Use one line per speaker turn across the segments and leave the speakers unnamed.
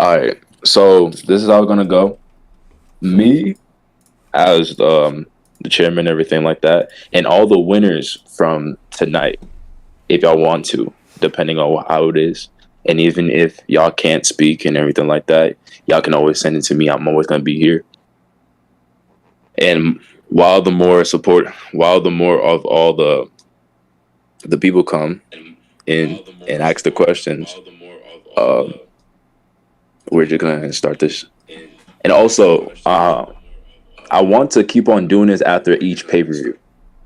All right. So this is how it's gonna go. Me as the chairman, and everything like that, and all the winners from tonight, if y'all want to, depending on how it is. And even if y'all can't speak and everything like that, y'all can always send it to me. I'm always gonna be here. And while the more of all the people come in and ask the questions, uh, we're just gonna start this. And also, I want to keep on doing this after each pay per view,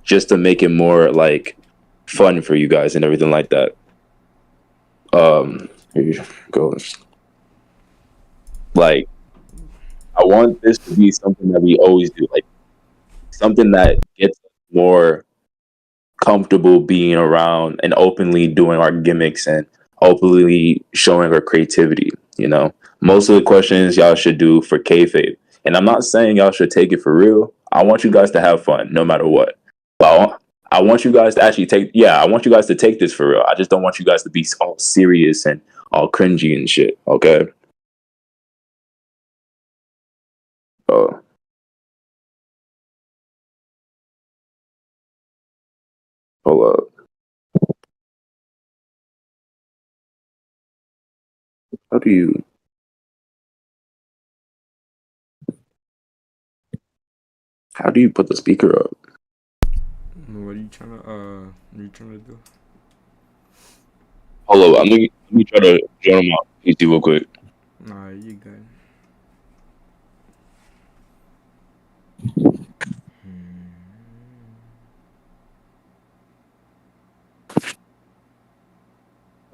just to make it more like fun for you guys and everything like that. Here you go. Like, I want this to be something that we always do, like something that gets us more comfortable being around and openly doing our gimmicks and openly showing our creativity. Most of the questions y'all should do for kayfabe, and I'm not saying y'all should take it for real. I want you guys to have fun no matter what. But I want you guys to actually I want you guys to take this for real. I just don't want you guys to be all serious and all cringy and shit. Okay. Uh, hold up. How do you? How do you put the speaker up?
What are you trying to do?
Hold up. Let me try to join my PC real quick.
Nah, you good.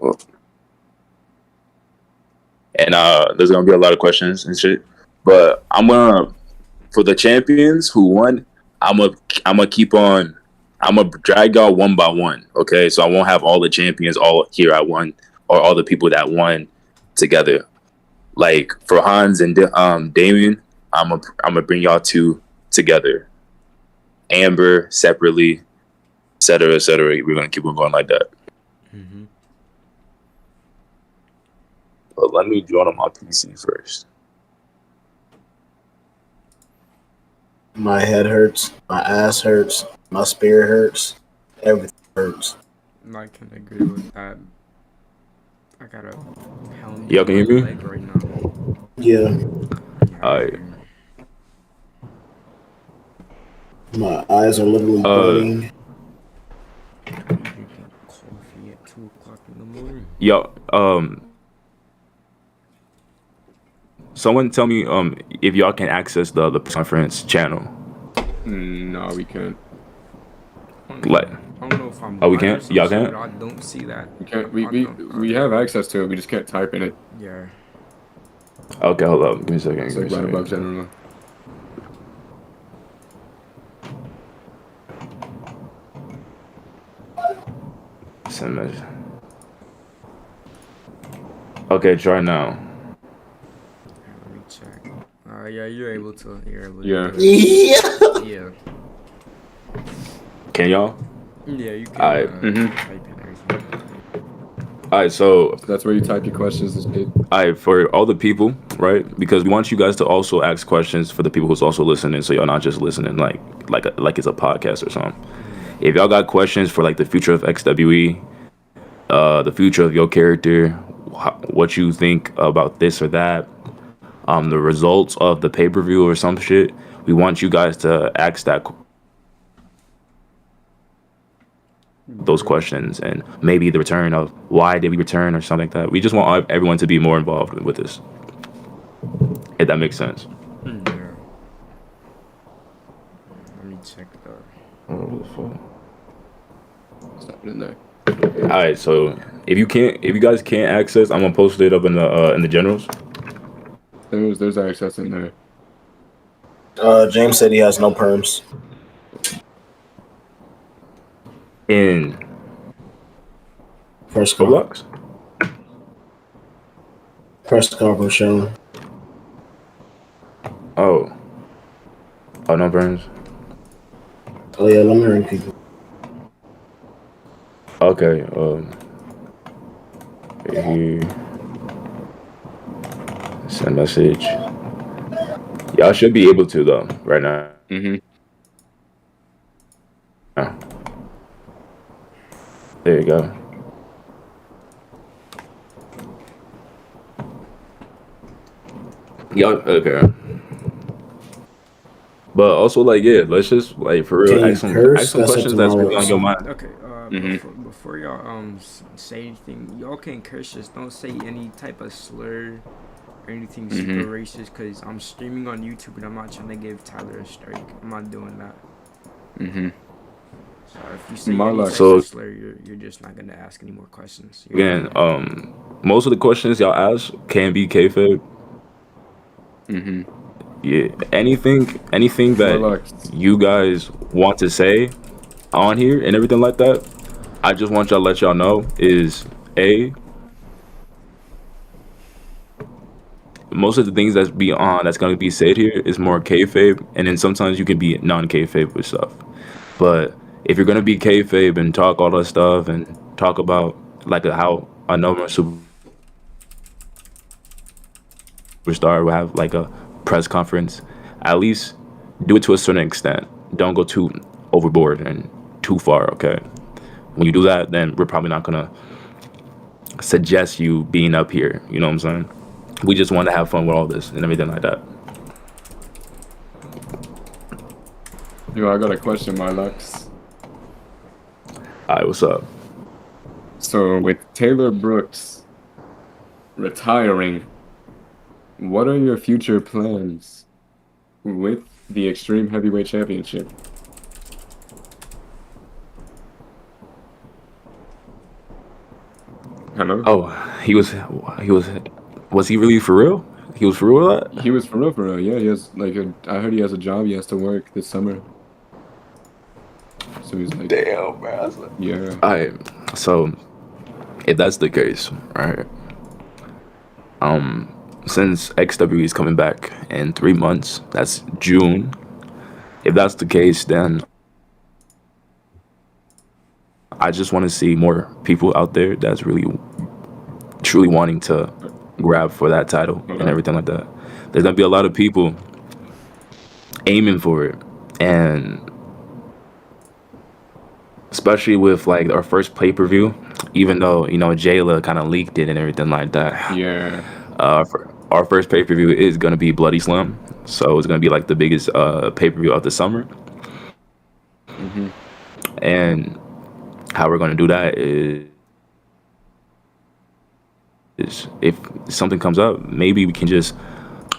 Oh. And there's gonna be a lot of questions and shit. But for the champions who won, I'm gonna keep on. I'm gonna drag y'all one by one. Okay, so I won't have all the champions all here at one, or all the people that won together. Like for Hans and Damien, I'm gonna bring y'all two together. Amber separately, etc., etc. We're gonna keep on going like that.
Mm-hmm.
But let me join on my PC first.
My head hurts. My ass hurts. My spirit hurts. Everything hurts.
I can agree with that. I got a pound
Y'all can
in
hear
my
me?
leg right now.
Yeah.
Alright.
My eyes are literally burning.
Drinking coffee at 2:00 in the morning.
Yo, someone tell me if y'all can access the conference channel.
No, we can't.
Like,
I don't know if I'm.
oh, we can't. Y'all can't.
I don't see that.
We can't. We have access to it. We just can't type in it.
Yeah.
Okay, hold up. Give me a second.
It's like right above general.
Send message. Okay, try now.
Let me check. Yeah, you're able to.
Yeah.
Yeah.
Can y'all?
Yeah, you can.
Alright.
Type in everything.
Alright, so
That's where you type your questions and shit.
alright, for all the people, right? Because we want you guys to also ask questions for the people who's also listening, so y'all not just listening like it's a podcast or something. If y'all got questions for like the future of XWE, the future of your character, what you think about this or that, the results of the pay-per-view or some shit, we want you guys to ask those questions, and maybe the return of why did we return or something like that. We just want everyone to be more involved with this, if that makes sense.
Yeah. Let me check the.
What the fuck?
What's happening there?
All right, so if you guys can't access, I'm gonna post it up in the generals.
There's access in there.
James said he has no perms.
In
Press
Roblox?
Press conference show.
Oh, no burns.
Oh yeah, let me ring people.
Okay, here. Send message. Y'all should be able to though right now.
Mm-hmm.
There you go. Y'all okay? But also, like, yeah, let's just like for real
Can you
ask
curse?
some
That's up
questions
to
that's really on
Marlux.
your mind.
Okay.
Mhm.
Before y'all say anything, y'all can curse. Just don't say any type of slur or anything super racist. Cause I'm streaming on YouTube and I'm not trying to give Tyler a strike. I'm not doing that.
Mm-hmm.
So if you say any
Marlux.
type
So
of slur, you're just not gonna ask any more questions.
again, most of the questions y'all ask can be kayfabe.
Mm-hmm.
Yeah, anything that
Marlux.
you guys want to say on here and everything like that, I just want y'all to let y'all know is most of the things that's gonna be said here is more kayfabe, and then sometimes you can be non-kayfabe with stuff. But if you're gonna be kayfabe and talk all that stuff and talk about like how a normal superstar will have like a press conference, at least do it to a certain extent. Don't go too overboard and too far. Okay, when you do that, then we're probably not gonna suggest you being up here. You know what I'm saying? We just want to have fun with all this and everything like that.
Yo, I got a question, Marlux.
All right, what's up?
So with Taylor Brooks retiring, what are your future plans with the Extreme Heavyweight Championship? Hello?
Oh, was he really for real? He was for real with that?
He was for real. Yeah, he has like I heard he has a job he has to work this summer. So he's like,
Damn, man.
yeah.
All right, so if that's the case, right? Since XWE is coming back in 3 months, that's June. If that's the case, then I just want to see more people out there that's really, truly wanting to grab for that title and everything like that. There's gonna be a lot of people aiming for it, and especially with like our first pay-per-view, even though Jayla kind of leaked it and everything like that.
Yeah.
For our first pay-per-view is gonna be Bloody Slam, so it's gonna be like the biggest pay-per-view of the summer.
Mm-hmm.
And how we're gonna do that is if something comes up, maybe we can just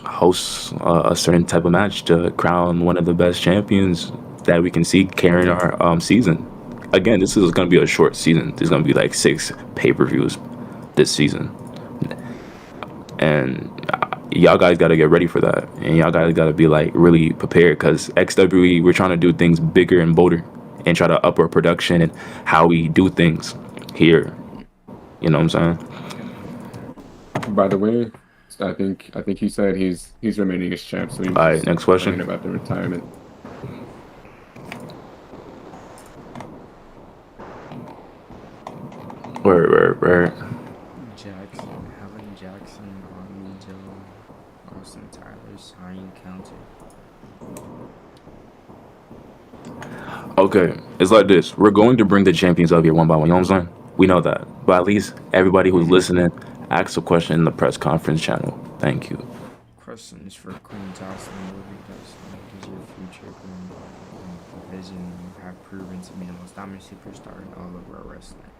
host a certain type of match to crown one of the best champions that we can see carrying our season. Again, this is gonna be a short season. There's gonna be like 6 pay-per-views this season, and y'all guys got to get ready for that, and y'all guys got to be like really prepared, because XWE, we're trying to do things bigger and bolder and try to up our production and how we do things here. You know what I'm saying?
By the way, I think he said he's remaining as champ. So he was
All right,
just
next question.
talking about the retirement.
Where?
Jackson, Helen Jackson, Army Joe, Austin Tyler, sign counter.
Okay, it's like this. We're going to bring the champions up here one by one. You know what I'm saying? We know that. But at least everybody who's listening, ask a question in the press conference channel. Thank you.
Questions for Queen Jocelyn. What is your future and vision? You have proven to be the most dominant superstar in all of our wrestling.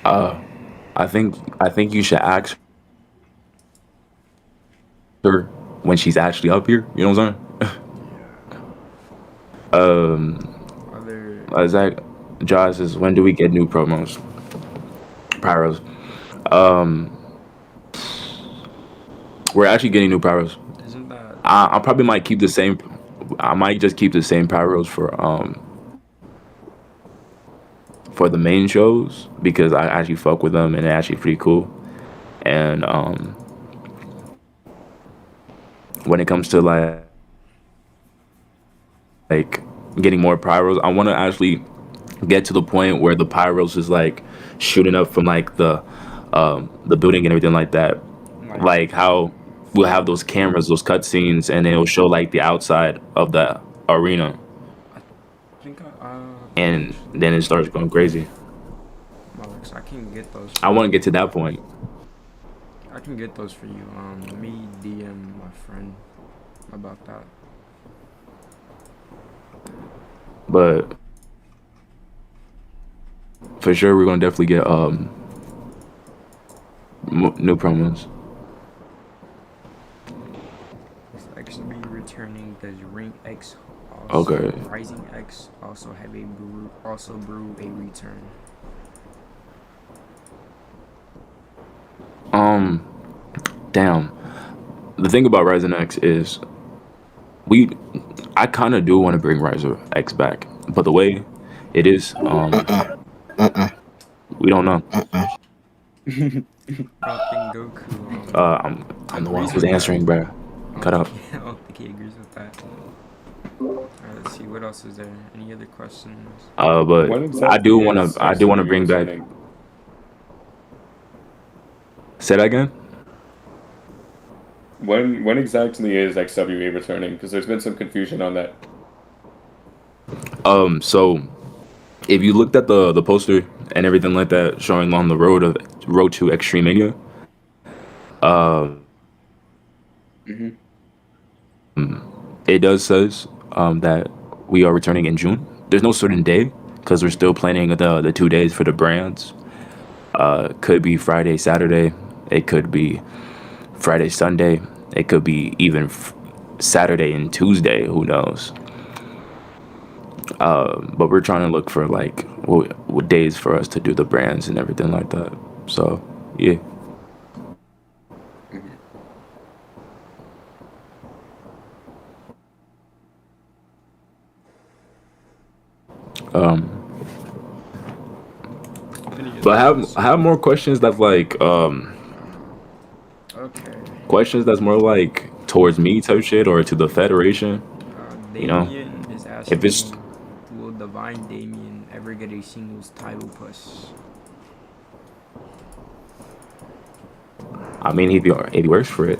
I think you should ask her when she's actually up here. You know what I'm saying? Zach Josh says, when do we get new promos? Pyros. We're actually getting new pyros.
Isn't that?
I probably might keep the same. I might just keep the same pyros for the main shows, because I actually fuck with them and they're actually pretty cool. And when it comes to like getting more pyros, I want to actually get to the point where the pyros is like shooting up from like the the building and everything like that.
Like,
Like how we'll have those cameras, those cutscenes, and it'll show like the outside of the arena,
I think
and
actually,
then it starts going crazy.
Alex, I can get those
I
for
want to
you.
get to that point,
I can get those for you. Let me DM my friend about that.
but for sure we're gonna definitely get new promos.
It's actually returning. Does Rank X also
Okay.
Rising X also have a brew a return?
Um, damn. The thing about Ryzen X is we I kind of do want to bring Ryzen X back, but the way it is, we don't know.
I don't think Goku
I'm the one
agrees
who's
with that.
answering, bruh. Cut up.
I don't think he agrees with that. Alright, let's see what else is there. Any other questions?
But
When exactly is
I do want to
XWE
bring back.
returning?
Say that again.
When exactly is XWE returning? Because there's been some confusion on that.
So if you looked at the poster and everything like that, showing on the road to Extreme Mania,
Hmm.
it does says that we are returning in June. There's no certain day because we're still planning the 2 days for the brands. Could be Friday, Saturday. It could be Friday, Sunday. It could be even Saturday and Tuesday. Who knows? But we're trying to look for like what days for us to do the brands and everything like that. So yeah. Um,
Any
but
other
I have more questions that's like
Okay.
questions that's more like towards me type shit or to the federation. You know,
Damien is
if it's
asking, will Divine Damien ever get a singles title push?
I mean if he works for it.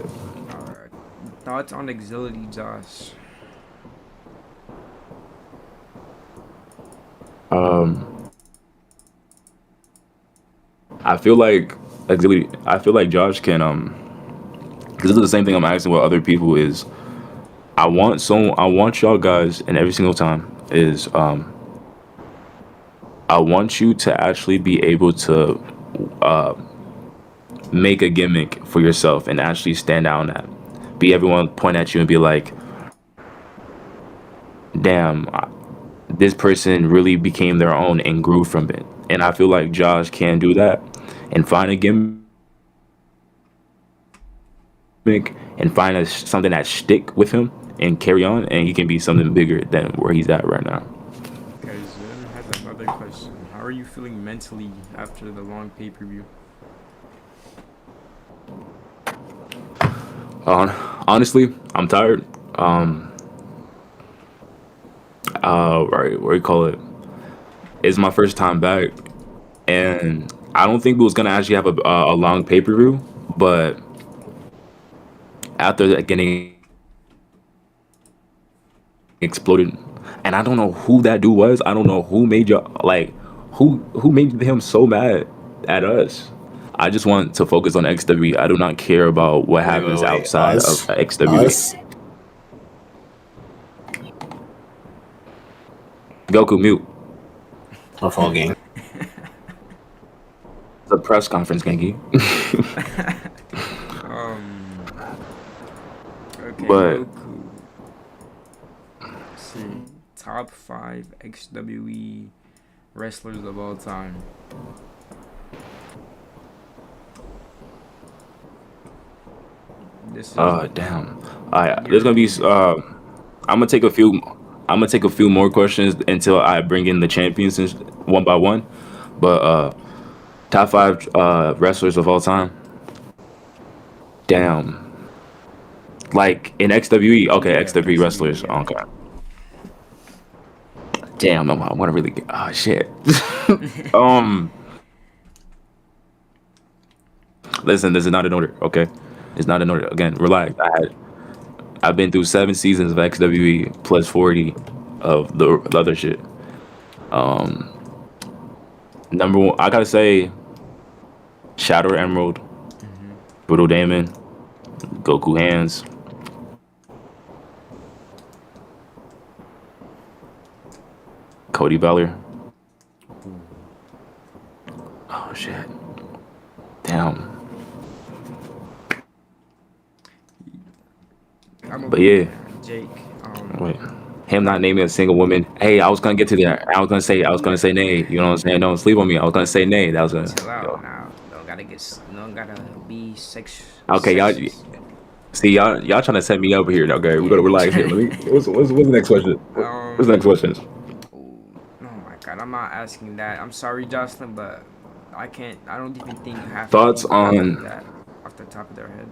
Thoughts on Exility, Josh?
Um, I feel like I feel like Josh can because this is the same thing I'm asking with other people is I want y'all guys and every single time is I want you to actually be able to uh, make a gimmick for yourself and actually stand out on that. Be everyone point at you and be like, damn, this person really became their own and grew from it. And I feel like Josh can do that and find a gimmick and find something that stick with him and carry on, and he can be something bigger than where he's at right now.
Okay, Zim has another question. How are you feeling mentally after the long pay-per-view?
Honestly, I'm tired. Right, what do you call it? It's my first time back, and I don't think we was gonna actually have a long pay per view, but after that getting exploded, and I don't know who that dude was. I don't know who made you like who made him so mad at us. I just want to focus on XWE. I do not care about what happens
Wait.
outside of XWE.
Us?
Goku mute.
My phone game.
The press conference, Genki.
Okay,
But
Goku. Let's see, top 5 XWE wrestlers of all time. This is
damn. There's gonna be I'm gonna take a few. I'm gonna take a few more questions until I bring in the champions one by one. But top 5 wrestlers of all time. Damn. Like in XWE, okay,
Yeah,
XWE wrestlers.
yeah.
Okay. Damn, I want to really get. Oh shit. um. Listen, this is not an order, okay? It's not an order. Again, relax. I've been through 7 seasons of XWE plus 40 of the other shit. Um, Number one, I gotta say, Shadow Emerald, Brutal Damon, Goku Hands. Cody Beller. Oh shit. Damn. But yeah.
Jake.
Wait. Him not naming a single woman. Hey, I was gonna get to that. I was gonna say nay. You know what I'm saying? Don't sleep on me. I was gonna say nay. That was a.
Chill out now. Don't gotta be sex.
Okay, y'all. See, y'all trying to set me up here. Okay, we gotta relax here. What's the next question? What's the next question?
Oh my god, I'm not asking that. I'm sorry, Jocelyn, but I can't. I don't even think half
Thoughts
people can
on
do that off the top of their head.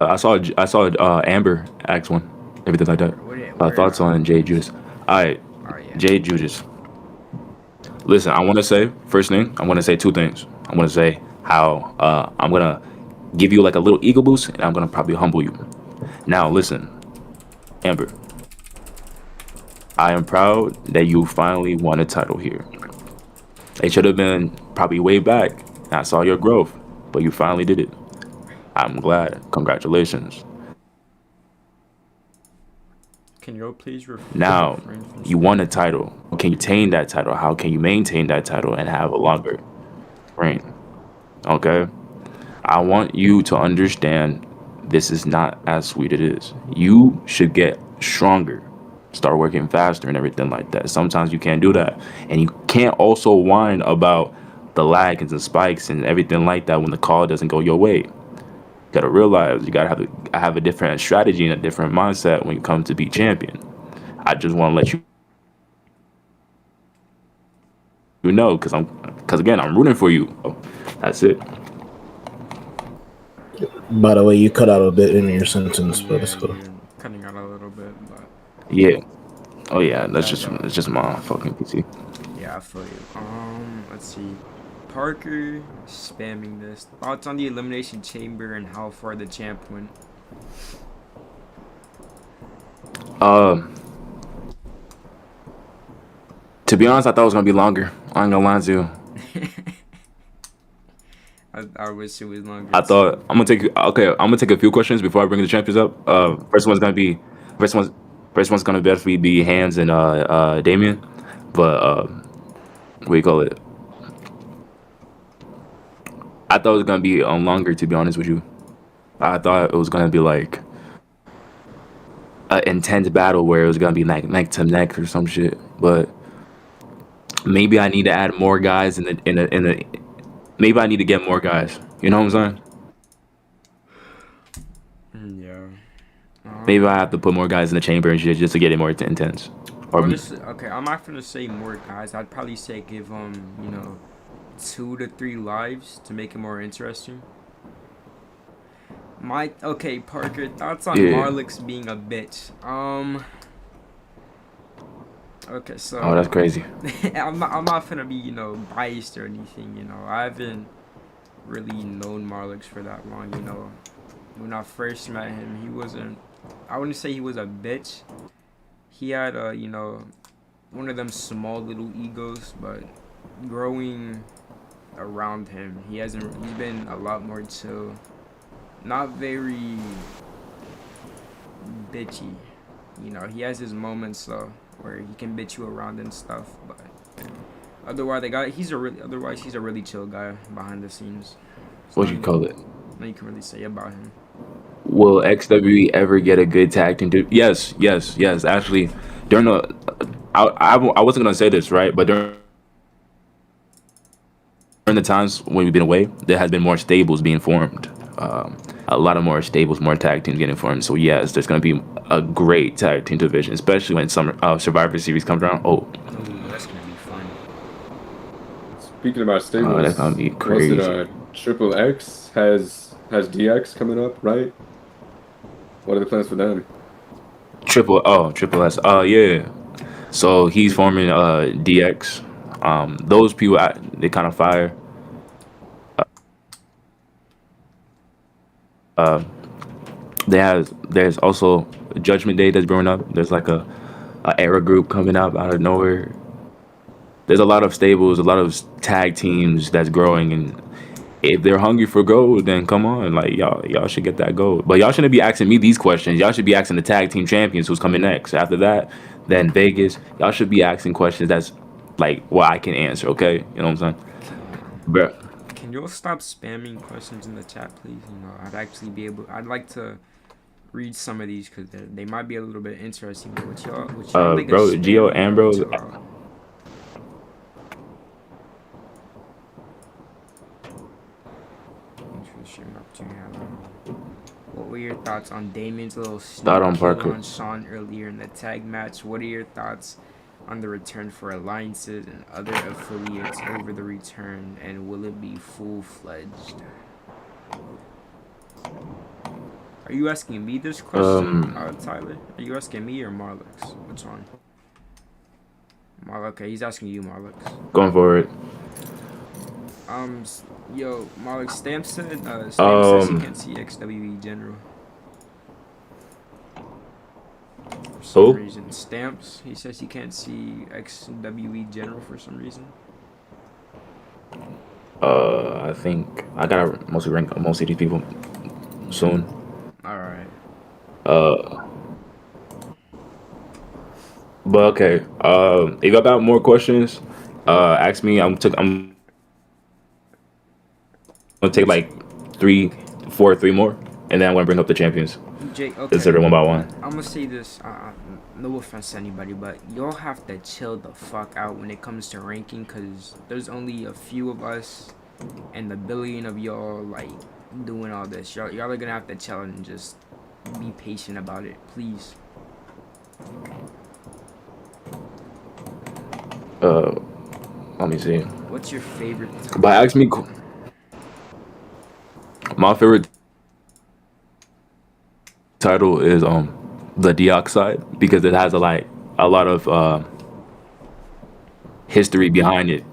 I saw Amber ask one, everything like that. Thoughts on Jay Judas? All right, Jay Judas. Listen, I want to say first thing. I want to say two things. I want to say how I'm gonna give you like a little ego boost, and I'm gonna probably humble you. Now, listen, Amber. I am proud that you finally won a title here. It should have been probably way back. I saw your growth, but you finally did it. I'm glad. Congratulations.
Can you please
now you won a title. Can you maintain that title? How can you maintain that title and have a longer reign? Okay. I want you to understand this is not as sweet it is. You should get stronger, start working faster and everything like that. Sometimes you can't do that. And you can't also whine about the lag and the spikes and everything like that when the call doesn't go your way. You gotta realize you gotta have a different strategy and a different mindset when you come to be champion. I just want to let you know, because again, I'm rooting for you. That's it.
By the way, you cut out a bit in your sentence, but it's cool.
Cutting out a little bit, but
yeah. Oh yeah, that's just my fucking PC.
Yeah, I feel you. Let's see. Parker spamming this. Thoughts on the Elimination Chamber and how far the champ went?
To be honest, I thought it was gonna be longer. I ain't gonna lie to you.
I wish it was longer.
I thought I'm gonna take a few questions before I bring the champions up. First one's gonna definitely be Hands and Damien, but what do you call it? I thought it was gonna be longer. To be honest with you, I thought it was gonna be like an intense battle where it was gonna be like neck to neck or some shit. But maybe I need to add more guys in the. Maybe I need to get more guys. You know what I'm
saying? Yeah.
Maybe I have to put more guys in the chamber and shit just to get it more intense.
Or okay, I'm not gonna say more guys. I'd probably say give 2 to 3 lives to make it more interesting. Okay, Parker, thoughts on Marlix being a bitch? Okay, so.
Oh, that's crazy.
I'm not gonna be biased or anything. I haven't really known Marlix for that long. When I first met him, he wasn't. I wouldn't say he was a bitch. He had one of them small little egos, but growing around him, he's been a lot more chill, not very bitchy. He has his moments though where he can bitch you around and stuff, but otherwise he's a really chill guy behind the scenes.
What you call it?
Nothing you can really say about him.
Will XWE ever get a good tag team? Yes. Actually, during I wasn't gonna say this, right? But during the times when we've been away, there has been more stables being formed. A lot of more stables, more tag teams getting formed. So yes, there's gonna be a great tag team division, especially when Survivor Series comes around.
Oh, that's gonna be fun.
Speaking about stables,
that's gonna be crazy.
Was it Triple X has DX coming up, right? What are the plans for them?
Triple S. Yeah. So he's forming DX. Those people they kind of fire. There's also Judgment Day that's growing up. There's like a era group coming up out of nowhere. There's a lot of stables, a lot of tag teams that's growing, and if they're hungry for gold, then come on, like y'all should get that gold. But y'all shouldn't be asking me these questions. Y'all should be asking the tag team champions who's coming next. After that, then Vegas. Y'all should be asking questions that's like what I can answer. Okay, you know what I'm saying, bro?
Can you all stop spamming questions in the chat, please? I'd actually be able. I'd like to read some of these because they might be a little bit interesting. But what y'all niggas
Bro, Gio
spamming,
Ambrose.
chill out. What were your thoughts on Damon's little sneak
Thought on
kill
Parker.
on Sean earlier in the tag match? What are your thoughts on the return for alliances and other affiliates over the return, and will it be full-fledged? Are you asking me this question, Tyler? Are you asking me or Marlux? Which one? Okay, he's asking you, Marlux.
Going forward.
Yo, Marlux, Stamp says he can't see XWE General. For some reason. Stamps, he says he can't see XWE General for some reason.
I think I gotta mostly rank most of these people soon.
Alright.
But okay. If y'all got more questions, ask me. I'm gonna take like three more, and then I'm gonna bring up the champions.
Jake, okay.
Consider one by one.
I'm gonna say this. No offense to anybody, but y'all have to chill the fuck out when it comes to ranking, cause there's only a few of us, and the billion of y'all like doing all this. Y'all are gonna have to chill and just be patient about it, please.
Let me see.
What's your favorite?
But ask me. My favorite title is the Deoxide because it has a lot of history behind it.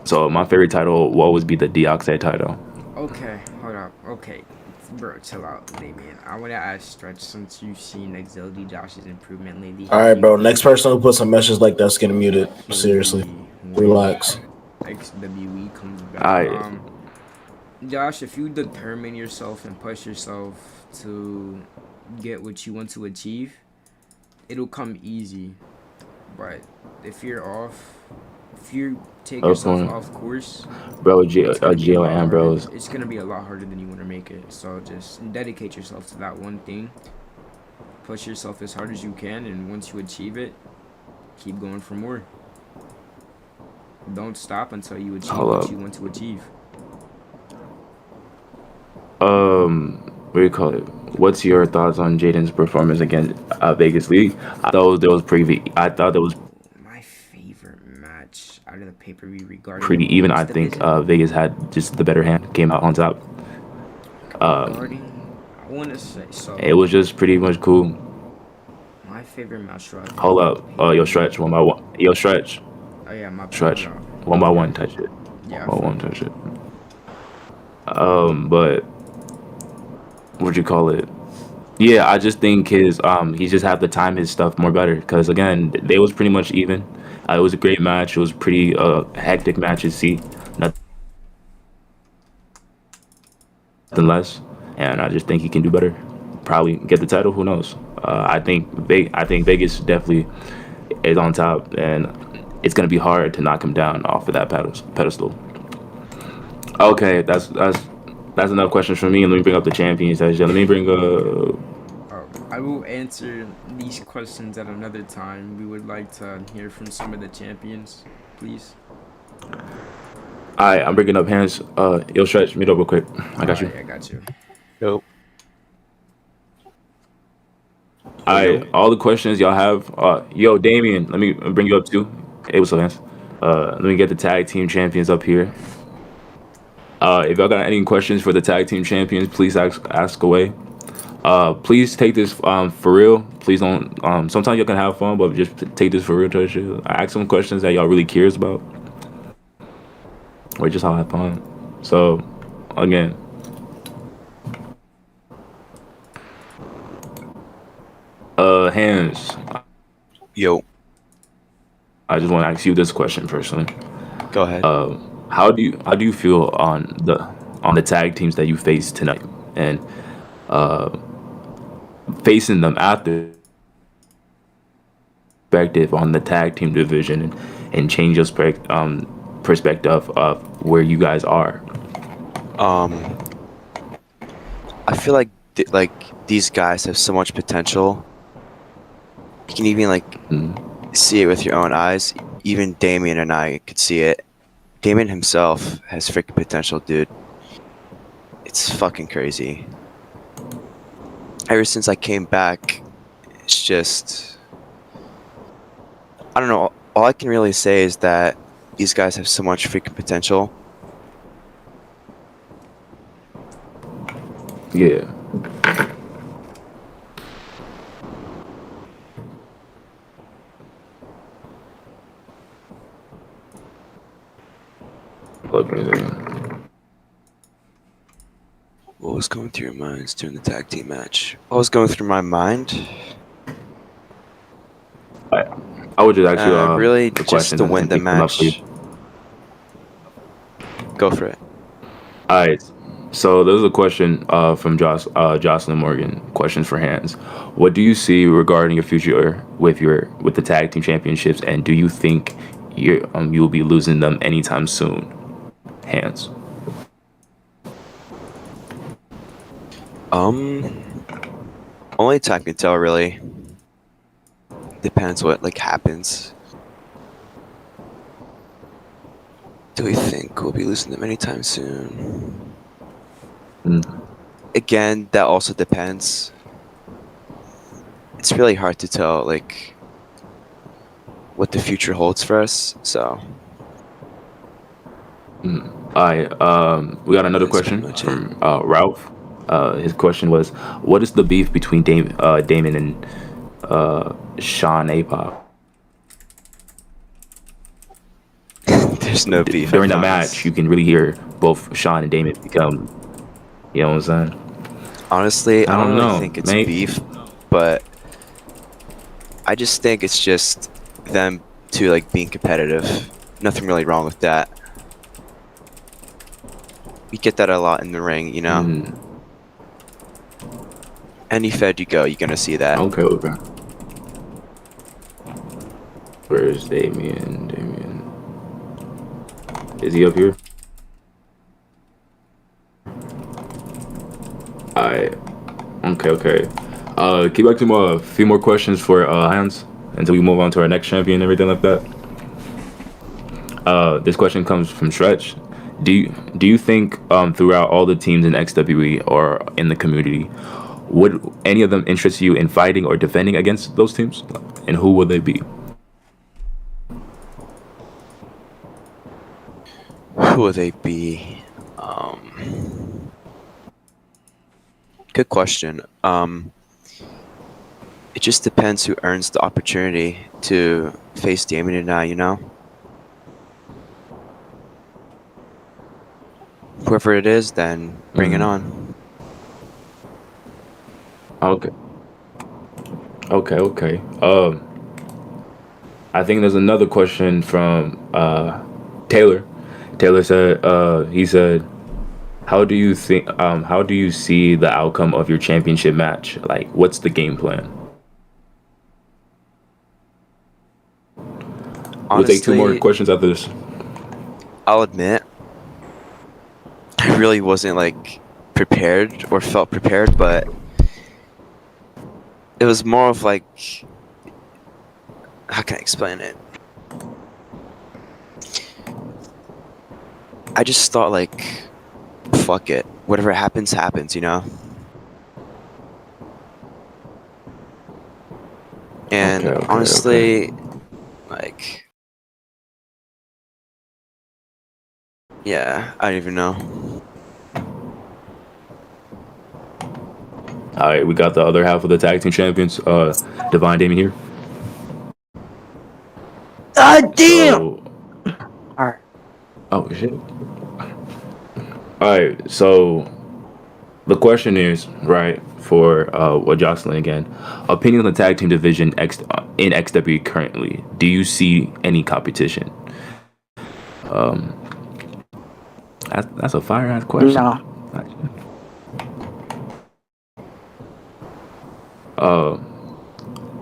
So my favorite title will always be the Deoxide title.
Okay, hold up. Okay, bro, chill out, Damien. I want to ask Stretch, since you've seen XLD Josh's improvement lately.
All right, bro. Next person who puts a message like that's getting muted. Seriously, relax.
XWE comes back. Josh, if you determine yourself and push yourself to get what you want to achieve, it'll come easy. But if you're off, if you take yourself off course,
bro, Gio Ambrose,
it's gonna be a lot harder than you want to make it. So just dedicate yourself to that one thing. Push yourself as hard as you can, and once you achieve it, keep going for more. Don't stop until you achieve what you want to achieve.
What do you call it? What's your thoughts on Jaden's performance against Vegas League? I thought that was
my favorite match out of the pay-per-view regarding
pretty even. I think Vegas had just the better hand, came out on top.
I want to say so.
It was just pretty much cool.
My favorite match.
Hold up, yo, Stretch, one by one. Yo, Stretch.
Oh yeah, my
Stretch, one by one, touch it.
Yeah,
one by one, touch it. But what'd you call it? Yeah, I just think he just had to time his stuff more better because again, they was pretty much even. It was a great match. It was pretty hectic match to see, nothing less. And I just think he can do better. Probably get the title. Who knows? I think Vegas definitely is on top, and it's gonna be hard to knock him down off of that pedestal. Okay, that's enough questions for me. Let me bring up the champions. Let me bring
I will answer these questions at another time. We would like to hear from some of the champions, please.
Alright, I'm bringing up hands. Yo, Stretch, meet up real quick. I got you.
I got you.
Yo.
Alright, all the questions y'all have. Yo, Damien, let me bring you up too. Hey, what's up, hands? Let me get the tag team champions up here. If y'all got any questions for the tag team champions, please ask away. Please take this for real. Please don't. Sometimes you can have fun, but just take this for real. To shit. I ask some questions that y'all really cares about, or just how I have fun. So, again, hands.
Yo,
I just want to ask you this question personally.
go ahead.
How do you feel on the tag teams that you faced tonight, and facing them after perspective on the tag team division, and change your perspective of where you guys are.
Um, I feel like these guys have so much potential. You can even see it with your own eyes. Even Damien and I could see it. Damien himself has freaking potential, dude. It's fucking crazy. Ever since I came back, it's just, I don't know. All I can really say is that these guys have so much freaking potential.
Yeah. Look at it.
What was going through your minds during the tag team match? What was going through my mind?
I would just ask you
Really,
the
just
question
to
and,
win
and
the
pick them up for you.
match. Go for it.
All right. So there's a question from Jocelyn Morgan. Questions for Hands. What do you see regarding your future with the tag team championships, and do you think you'll be losing them anytime soon? Hands.
Only time can tell, really. Depends what happens. Do we think we'll be losing them anytime soon?
Mm.
Again, that also depends. It's really hard to tell, what the future holds for us. So.
All right. We got another
That's pretty
question
much
from Ralph. His question was, "What is the beef between Damon and Sean Apop?"
There's no beef.
During
I
the
promise.
match, you can really hear both Sean and Damon become. You know what I'm saying?
Honestly, I
I
don't
don't
really
know,
think it's
mate.
beef, but I just think it's just them two being competitive. Nothing really wrong with that. You get that a lot in the ring, you know?
Mm,
Any fed you go, you're gonna see that.
okay, okay. Where's Damien? Damien. Is he up here? Alright. Okay, okay. Keep back to a few more questions for Hans until we move on to our next champion and everything like that. This question comes from Stretch. Do you think throughout all the teams in XWE or in the community, would any of them interest you in fighting or defending against those teams? And who would they be?
Who will they be? Good question. It just depends who earns the opportunity to face Damien and I, you know? Whoever it is, then bring it on.
Okay. Okay. I think there's another question from Taylor. Taylor said, he said, how do you see the outcome of your championship match? Like, what's the game plan? We'll take two more
Honestly,
questions after this.
I'll admit, I really wasn't prepared or felt prepared, but it was more of how can I explain it? I just thought fuck it. Whatever happens, happens, you know? And
Okay.
honestly, yeah, I don't even know.
All right, we got the other half of the tag team champions, Divine Damien here.
God damn!
So,
Alright.
oh shit. All right, so the question is right for Jocelyn again. Opinion on the tag team division in XWE currently. Do you see any competition? That's a fire ass question.
No.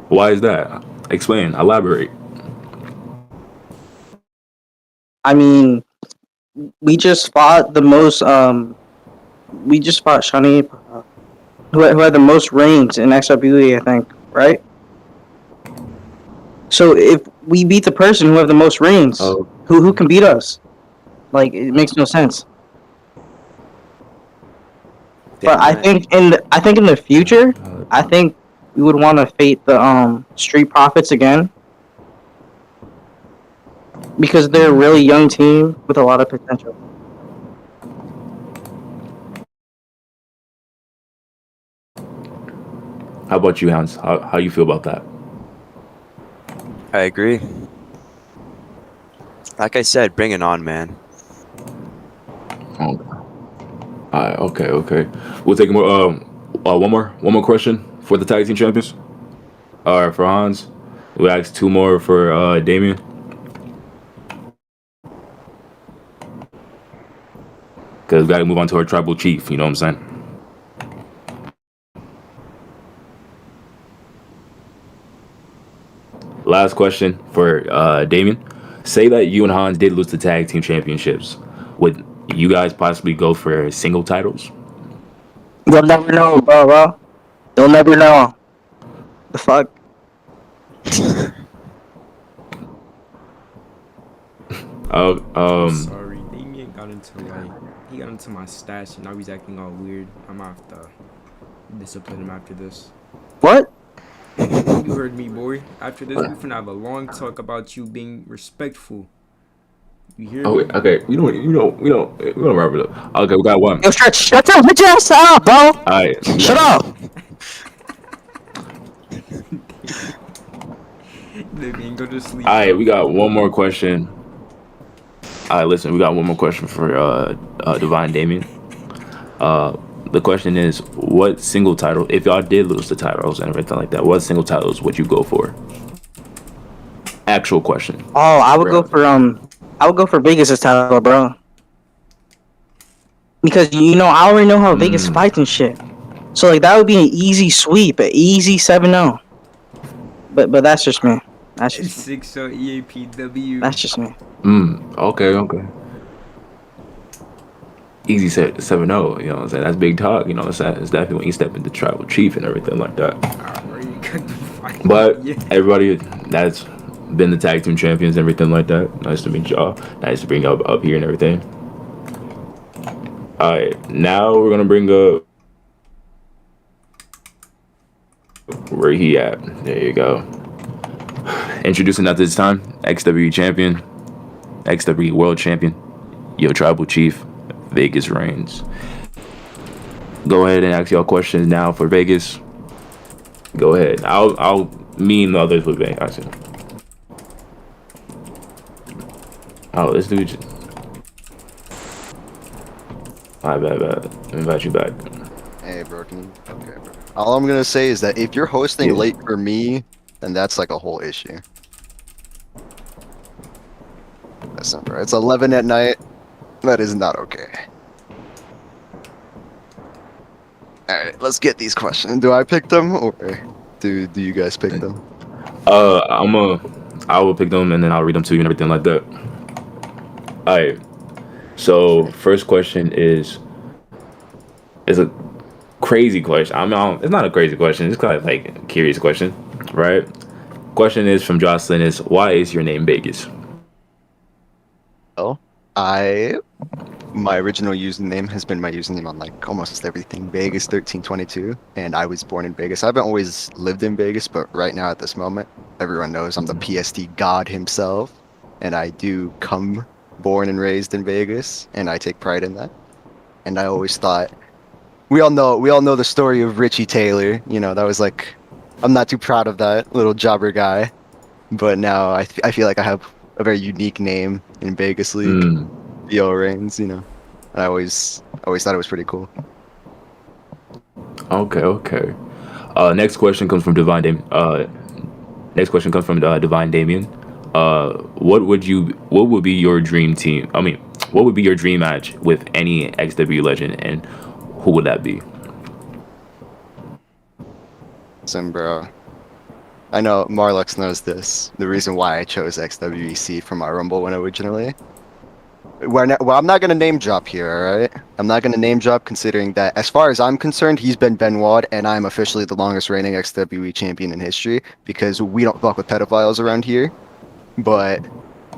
Why is that? Explain. Elaborate.
I mean, we just fought the most. We just fought Shani, who had the most reigns in XWE, I think, right? So if we beat the person who have the most reigns,
Oh.
who can beat us? Like, it makes no sense. But I think in the future, I think we would want to fate the Street Profits again, because they're a really young team with a lot of potential.
How about you, Hans? How you feel about that?
I agree. Like I said, bring it on, man.
Okay. We'll take more. One more question for the tag team champions. All right, for Hans, we'll ask two more for Damien. Because we got to move on to our tribal chief. You know what I'm saying? Last question for Damien. Say that you and Hans did lose the tag team championships. Would you guys possibly go for single titles?
You'll never know, bro. You'll never know. The fuck?
Sorry, Damien got into my stash and now he's acting all weird. I'm gonna have to discipline him after this.
What?
You heard me, boy. After this, we finna have a long talk about you being respectful. You hear me?
Okay. We don't wrap it up. Okay, we got one.
Yo, shut your bitch ass up, bro.
All right.
Shut up.
Damien, go to sleep.
All right, we got one more question. All right, listen, we got one more question for Divine Damien. The question is, what single title, if y'all did lose the titles and everything like that, what single titles would you go for? Actual question.
Oh, I would go for Vegas' title, bro. Because I already know how Vegas fights and shit. So like that would be an easy sweep, an easy 7-0. But that's just me. That's just me.
6-0 EAPW.
That's just me.
Okay. Easy 7-0, you know what I'm saying? That's big talk, you know what I'm saying? It's definitely when you step into tribal chief and everything like that. But everybody that's been the tag team champions and everything like that, nice to meet y'all. Nice to bring y'all up here and everything. Alright, now we're gonna bring up where he at. There you go. Introducing at this time, XWE champion, XWE world champion, your tribal chief, Vegas Reigns. Go ahead and ask y'all questions now for Vegas. Go ahead. I'll mean the others with Vegas. Oh, this dude just... My bad. Invite you back.
Hey, bro. Okay, bro. All I'm gonna say is that if you're hosting late for me, then that's like a whole issue. That's not right. It's 11 at night. That is not okay. Alright, let's get these questions. Do I pick them or do you guys pick them?
I will pick them and then I'll read them to you and everything like that. Alright. So first question is a crazy question. It's not a crazy question. It's kind of like a curious question, right? Question is from Jocelyn is, why is your name Vegas?
Oh, my original username has been my username on like almost everything, Vegas 1322, and I was born in Vegas. I haven't always lived in Vegas, but right now at this moment, everyone knows I'm the PSD god himself, and I do come born and raised in Vegas, and I take pride in that. And I always thought we all know the story of Richie Taylor. You know, that was like, I'm not too proud of that little jobber guy, but now I feel like I have a very unique name in Vegas League, Theo Reigns. You know, and I always thought it was pretty cool.
Okay. Next question comes from Divine Damien. What would be your dream team? I mean, what would be your dream match with any XW legend, and who would that be?
Listen, bro. I know Marlux knows this. The reason why I chose XWEC for my Rumble win originally. Well, I'm not gonna name drop here, alright? I'm not gonna name drop considering that, as far as I'm concerned, he's been Benoit, and I'm officially the longest reigning XWE champion in history because we don't fuck with pedophiles around here. But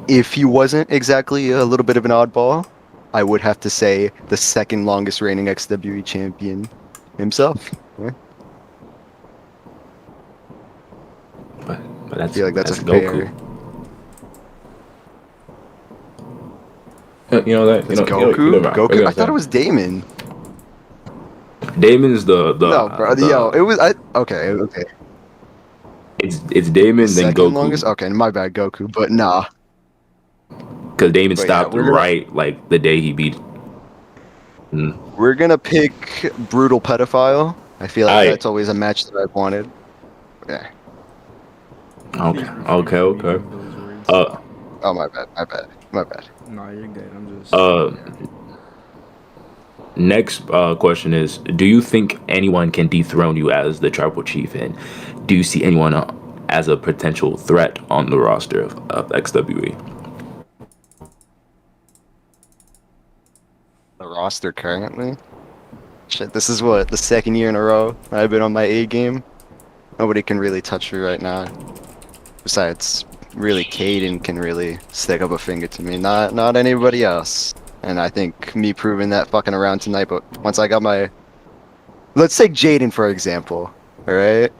if he wasn't exactly a little bit of an oddball, I would have to say the second longest reigning XWE champion himself. Yeah.
But
I feel like that's a
Goku.
fair.
You know that.
It's Goku. Goku. I thought it was Damon.
Damon's the
No, bro. Yo, it was. Okay.
It's Damon then
Second
Goku.
longest. Okay, my bad, Goku. But nah.
Because Damon
But
stopped
yeah,
right like the day he beat.
We're gonna pick brutal pedophile. I feel like
Aight.
that's always a match that I've wanted. Yeah.
Okay.
Oh, my bad.
No, you're good. I'm just.
Next question is: do you think anyone can dethrone you as the tribal chief, and do you see anyone as a potential threat on the roster of XWE?
The roster currently. Shit, this is what, the second year in a row I've been on my A game. Nobody can really touch me right now. Besides, really, Caden can really stick up a finger to me. Not anybody else. And I think me proving that fucking around tonight. But once I got my, let's take Jaden for example. All right,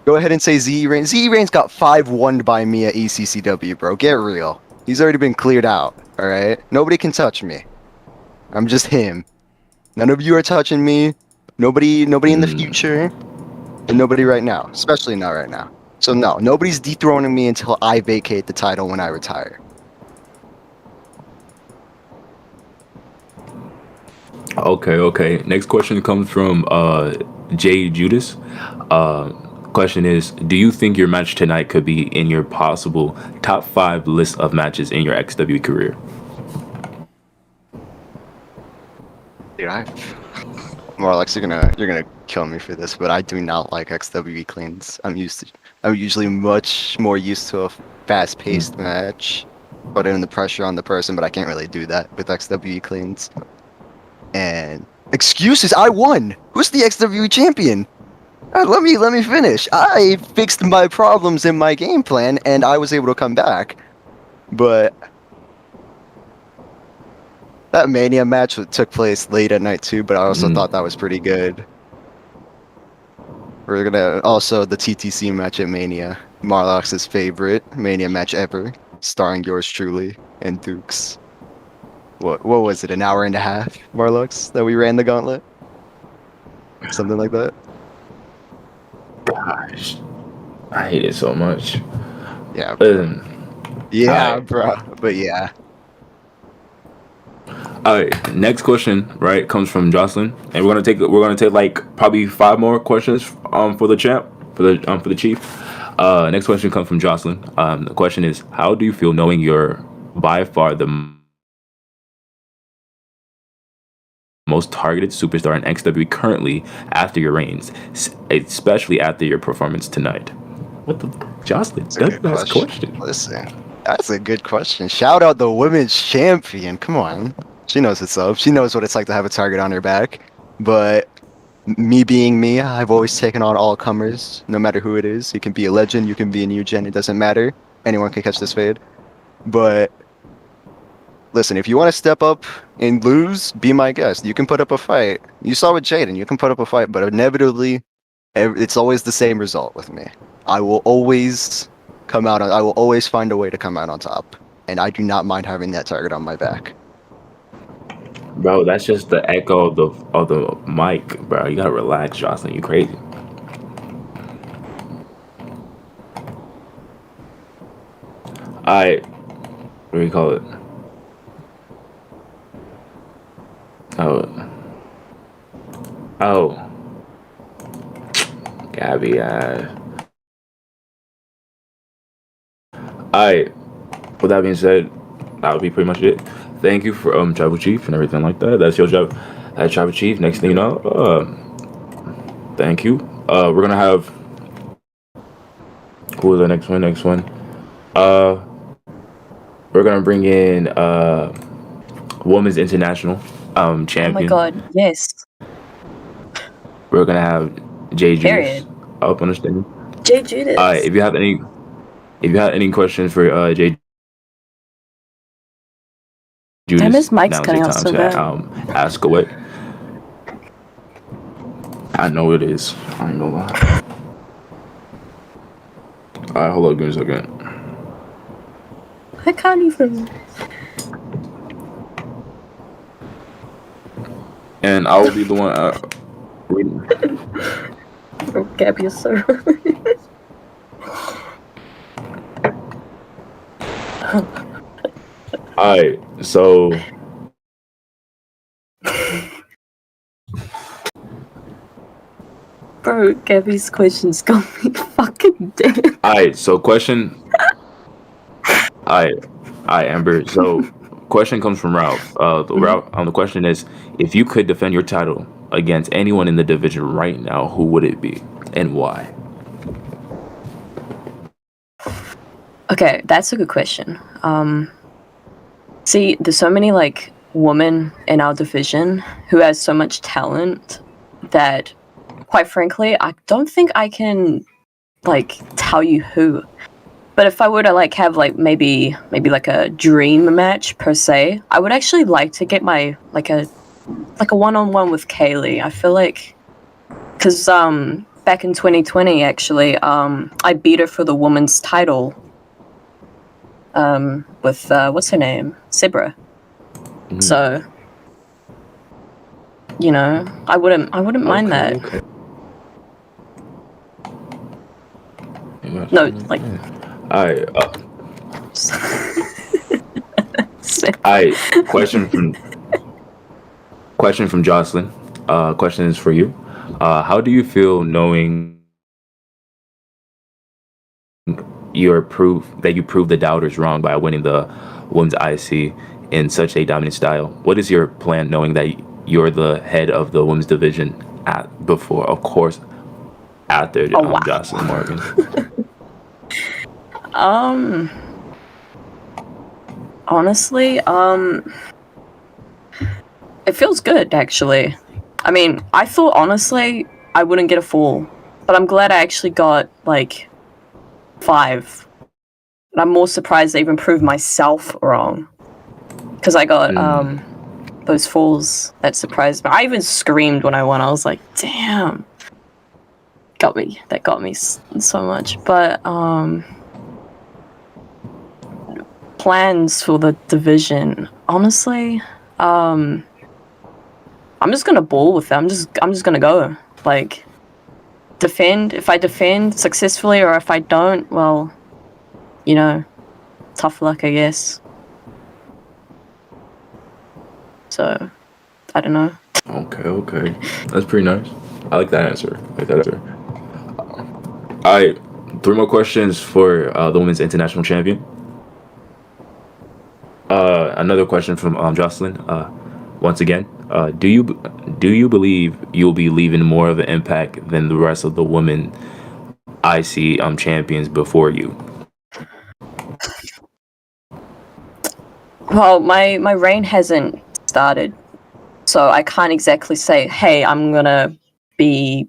go ahead and say Z Reigns. Z Reigns got 5-1 by me at ECCW, bro. Get real. He's already been cleared out. All right, nobody can touch me. I'm just him. None of you are touching me. Nobody in the future, and nobody right now. Especially not right now. So no, nobody's dethroning me until I vacate the title when I retire.
Okay. Next question comes from Jay Judas. Question is: do you think your match tonight could be in your possible top 5 list of matches in your XW career?
Dude, Marlux, you're gonna kill me for this, but I do not like XWE cleans. I'm usually much more used to a fast-paced match, putting the pressure on the person, but I can't really do that with XWE cleans. And excuses, I won. Who's the XWE champion? Let me finish. I fixed my problems in my game plan, and I was able to come back. But that Mania match took place late at night too, but I also thought that was pretty good. We're gonna also the TTC match at Mania, Marlox's favorite Mania match ever, starring yours truly and Dukes. What was it? An hour and a half, Marlux, that we ran the gauntlet? Something like that.
Gosh, I hate it so much.
Yeah. Yeah,
Alright.
bro. But yeah.
All right, next question, right, comes from Jocelyn, and we're gonna take like probably 5 more questions for the champ, for the chief. Next question comes from Jocelyn. The question is: how do you feel knowing you're by far the most targeted superstar in XW currently after your reigns, especially after your performance tonight? What the Jocelyn? That's a nice question.
Listen, that's a good question. Shout out the women's champion. Come on. She knows what's up. She knows what it's like to have a target on her back. But me being me, I've always taken on all comers, no matter who it is. You can be a legend, you can be a new gen, it doesn't matter. Anyone can catch this fade. But listen, if you want to step up and lose, be my guest. You can put up a fight. You saw with Jaden, you can put up a fight, but inevitably, it's always the same result with me. I will always I will always find a way to come out on top. And I do not mind having that target on my back.
Bro, that's just the echo of the mic, bro. You gotta relax, Jocelyn. You crazy. Alright, what do you call it? Oh. Oh. Gabby, Alright. With that being said, that would be pretty much it. Thank you for Tribal Chief and everything like that. That's your job. Tribal Chief. Next thing you know, thank you. We're gonna have who is the next one? Next one. We're gonna bring in Women's International champion.
Oh my god, yes.
We're gonna have Jay Juice
Period.
up on the stage.
Jay Judas.
If you have any questions for Jay Judas,
Damn, his mic's
now's
cutting
your
out
time
so
to
bad.
ask away. I know it is. I ain't gonna lie. Alright, hold on, give me a second.
I can't even.
And I will be the one reading.
Oh, Gabby is so.
Alright, so
Bro, Gabby's questions got me fucking dead.
alright, so question. Alright, Amber. So question comes from Ralph. The question is, if you could defend your title against anyone in the division right now, who would it be and why?
Okay, that's a good question. See, there's so many like women in our division who has so much talent that, quite frankly, I don't think I can like tell you who. But if I were to like have like maybe like a dream match per se, I would actually like to get my like a one-on-one with Kaylee. I feel like because back in 2020 actually I beat her for the women's title with what's her name, Sibra. So you know, I wouldn't mind that.
Okay.
No, like
Alright. Alright. Question from Jocelyn. Question is for you. How do you feel knowing you proved the doubters wrong by winning the women's IC in such a dominant style? What is your plan knowing that you're the head of the women's division after
wow.
Jocelyn Morgan?
Honestly, it feels good actually. I mean, I thought honestly I wouldn't get a 4, but I'm glad I actually got like 5. And I'm more surprised I even proved myself wrong, because I got those 4s that surprised me. I even screamed when I won. I was like, damn, that got me so much. But plans for the division, honestly, I'm just gonna ball with it. I'm just gonna go, like, defend. If I defend successfully, or if I don't, well, you know, tough luck, I guess. So, I don't know.
Okay. That's pretty nice. I like that answer. Alright, 3 more questions for the women's international champion. Another question from Jocelyn. Once again, do you believe you'll be leaving more of an impact than the rest of the women IC champions before you?
Well, my reign hasn't started, so I can't exactly say, hey, I'm gonna be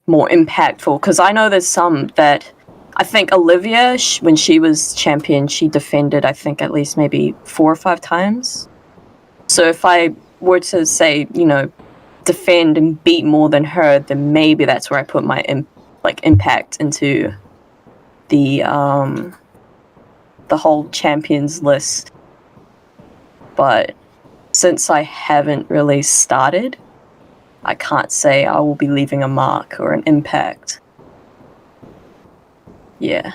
more impactful, because I know there's some that I think Olivia, when she was champion, she defended, I think, at least maybe 4 or 5 times. So if I were to say, you know, defend and beat more than her, then maybe that's where I put my impact into the whole champions list. But since I haven't really started, I can't say I will be leaving a mark or an impact. Yeah.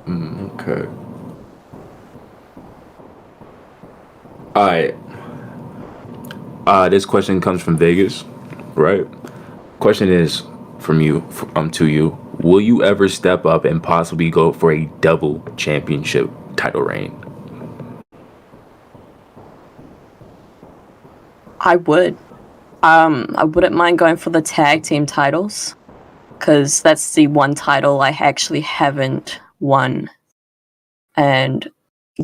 Okay. All right. This question comes from Vegas, right? Question is from you, to you. Will you ever step up and possibly go for a double championship title reign?
I would. I wouldn't mind going for the tag team titles, because that's the one title I actually haven't won. And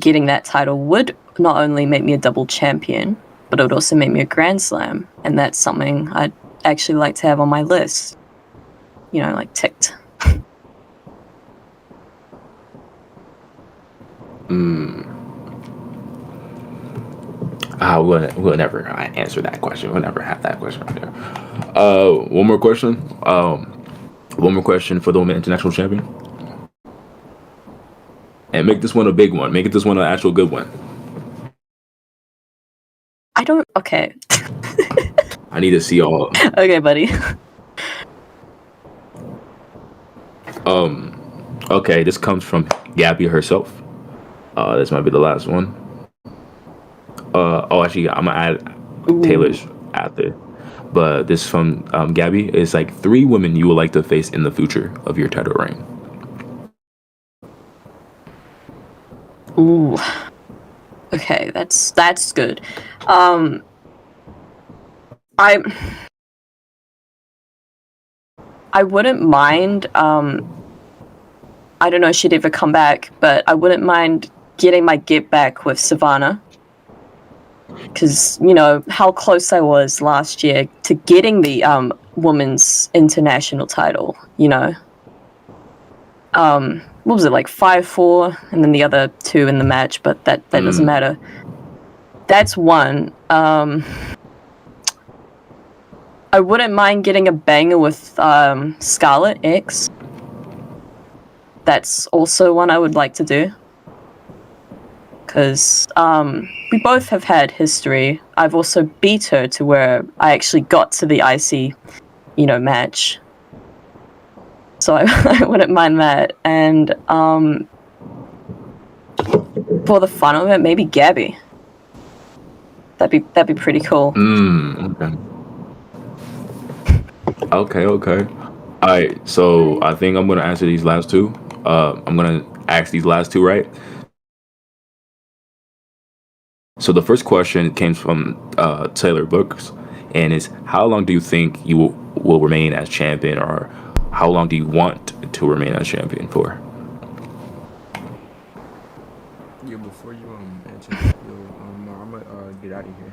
getting that title would not only make me a double champion, but it would also make me a Grand Slam. And that's something I'd actually like to have on my list. You know, like ticked.
We'll never answer that question. We'll never have that question right there. One more question. One more question for the Women International Champion. And make this one a big one. Make this one an actual good one.
Okay.
I need to see all.
Okay, buddy.
Okay, this comes from Gabby herself. This might be the last one. Actually, I'm gonna add Taylor's after. But this from Gabby is like 3 women you would like to face in the future of your title reign.
Ooh. Okay, that's good. I wouldn't mind. I don't know if she'd ever come back, but I wouldn't mind getting my get back with Savannah. Because, you know, how close I was last year to getting the women's international title, you know. What was it, like 5-4, and then the other 2 in the match, but that doesn't matter. That's one. I wouldn't mind getting a banger with Scarlett X. That's also one I would like to do. Because we both have had history. I've also beat her to where I actually got to the IC, you know, match. So I wouldn't mind that. And for the fun of it, maybe Gabby. That'd be pretty cool.
Okay. Alright, so I think I'm gonna answer these last 2. I'm gonna ask these last 2, right? So the first question came from Taylor Books, and is how long do you think you will remain as champion, or how long do you want to remain as champion for?
Before you answer, I'm gonna get out of here.